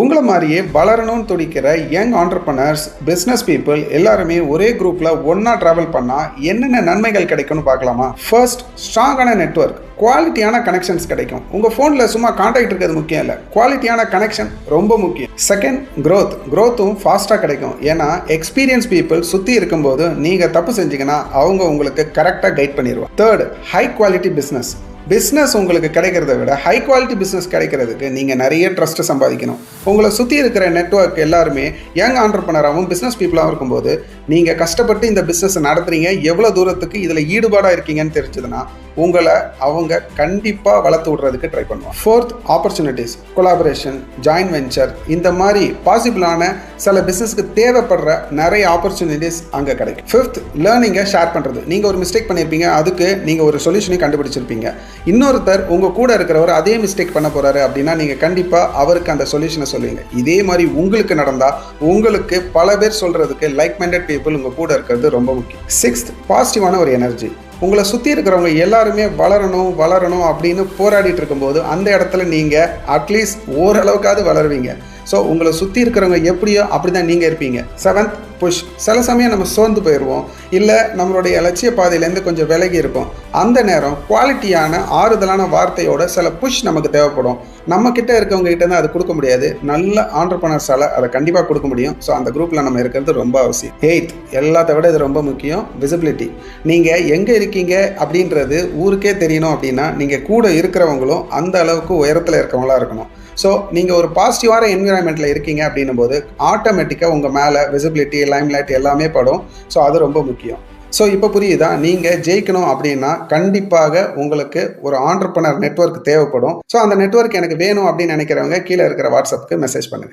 உங்கள மாரியே வளரணும்னு துடிக்கிற யங் ஆண்டர்பனர்ஸ், பிசினஸ் பீப்பிள் எல்லாருமே ஒரே குரூப்ல ஒண்ணா டிராவல் பண்ணா என்னென்ன நன்மைகள் கிடைக்கும்னு பார்க்கலாமா? ஃபர்ஸ்ட், ஸ்ட்ராங்கான நெட்வொர்க், குவாலிட்டியான கனெக்ஷன்ஸ் கிடைக்கும். உங்க போன்ல சும்மா கான்டாக்ட் இருக்கிறது முக்கியம் இல்லை, குவாலிட்டியான கனெக்ஷன் ரொம்ப முக்கியம். செகண்ட், growthம் ஃபாஸ்டா கிடைக்கும். ஏன்னா எக்ஸ்பீரியன்ஸ் பீப்புள் சுத்தி இருக்கும்போது நீங்க தப்பு செஞ்சீங்கன்னா அவங்க உங்களுக்கு கரெக்டா கைட் பண்ணிடுவாங்க. தேர்ட், ஹை குவாலிட்டி பிஸ்னஸ் உங்களுக்கு கிடைக்கிறத விட ஹை குவாலிட்டி பிஸ்னஸ் கிடைக்கிறதுக்கு நீங்கள் நிறைய ட்ரஸ்ட் சம்பாதிக்கணும். உங்களை சுற்றி இருக்கிற நெட்வொர்க் எல்லாருமே யங் ஆண்டர்பனராகவும் பிஸ்னஸ் பீப்புளாகவும் இருக்கும்போது நீங்கள் கஷ்டப்பட்டு இந்த பிஸ்னஸ் நடத்துறீங்க, எவ்வளோ தூரத்துக்கு இதில் ஈடுபாடாக இருக்கீங்கன்னு தெரிஞ்சதுன்னா உங்களை அவங்க கண்டிப்பாக வளர்த்து விடுறதுக்கு ட்ரை பண்ணுவாங்க. Fourth, opportunities, collaboration, join venture, இந்த மாதிரி பாசிபிளான சில பிஸ்னஸ்க்கு தேவைப்படுற நிறைய ஆப்பர்ச்சுனிட்டிஸ் அங்கே கிடைக்கும். ஃபிஃப்த், லேர்னிங்கை ஷேர் பண்ணுறது. நீங்கள் ஒரு மிஸ்டேக் பண்ணியிருப்பீங்க, அதுக்கு நீங்கள் ஒரு சொல்யூஷனையும் கண்டுபிடிச்சிருப்பீங்க. இன்னொருத்தர் உங்கள் கூட இருக்கிறவர் அதே மிஸ்டேக் பண்ண போகிறாரு அப்படின்னா நீங்கள் கண்டிப்பாக அவருக்கு அந்த சொல்யூஷனை சொல்லுவீங்க. இதே மாதிரி உங்களுக்கு நடந்தால் உங்களுக்கு பல பேர் சொல்கிறதுக்கு லைக் மைண்டட் பீப்புள் உங்கள் கூட இருக்கிறது ரொம்ப முக்கியம். சிக்ஸ்த், பாசிட்டிவான ஒரு எனர்ஜி. உங்களை சுற்றி இருக்கிறவங்க எல்லாருமே வளரணும் அப்படின்னு போராடிட்டு இருக்கும்போது அந்த இடத்துல நீங்கள் அட்லீஸ்ட் ஓரளவுக்காவது வளருவீங்க. ஸோ உங்களை சுற்றி இருக்கிறவங்க எப்படியோ அப்படி தான் நீங்கள் இருப்பீங்க. Seventh, push. சில சமயம் நம்ம சோர்ந்து போயிடுவோம், இல்லை நம்மளுடைய லட்சிய பாதையிலேருந்து கொஞ்சம் விலகி இருக்கும். அந்த நேரம் குவாலிட்டியான ஆறுதலான வார்த்தையோட சில புஷ் நமக்கு தேவைப்படும். நம்ம கிட்ட இருக்கவங்க கிட்ட தான் அது கொடுக்க முடியாது, நல்ல ஆண்டர்பனர்ஸால் அதை கண்டிப்பாக கொடுக்க முடியும். ஸோ அந்த குரூப்பில் நம்ம இருக்கிறது ரொம்ப அவசியம். எய்த், எல்லாத்த விட இது ரொம்ப முக்கியம், விசிபிலிட்டி. நீங்கள் எங்கே இருக்கீங்க அப்படின்றது ஊருக்கே தெரியணும் அப்படின்னா நீங்கள் கூட இருக்கிறவங்களும் அந்த அளவுக்கு உயரத்தில் இருக்கிறவங்களா இருக்கணும். ஸோ நீங்கள் ஒரு பாசிட்டிவான என்விரான்மெண்ட்டில் இருக்கீங்க அப்படின்னும் போது ஆட்டோமேட்டிக்காக உங்கள் மேலே விசிபிலிட்டி, லைம்லைட் எல்லாமே படும். ஸோ அது ரொம்ப முக்கியம். ஸோ இப்போ புரியுதா? நீங்கள் ஜெயிக்கணும் அப்படின்னா கண்டிப்பாக உங்களுக்கு ஒரு ஆண்டர்பனர் நெட்வொர்க் தேவைப்படும். ஸோ அந்த நெட்வொர்க் எனக்கு வேணும் அப்படின்னு நினைக்கிறவங்க கீழே இருக்கிற வாட்ஸ்அப்புக்கு மெசேஜ் பண்ணுங்கள்.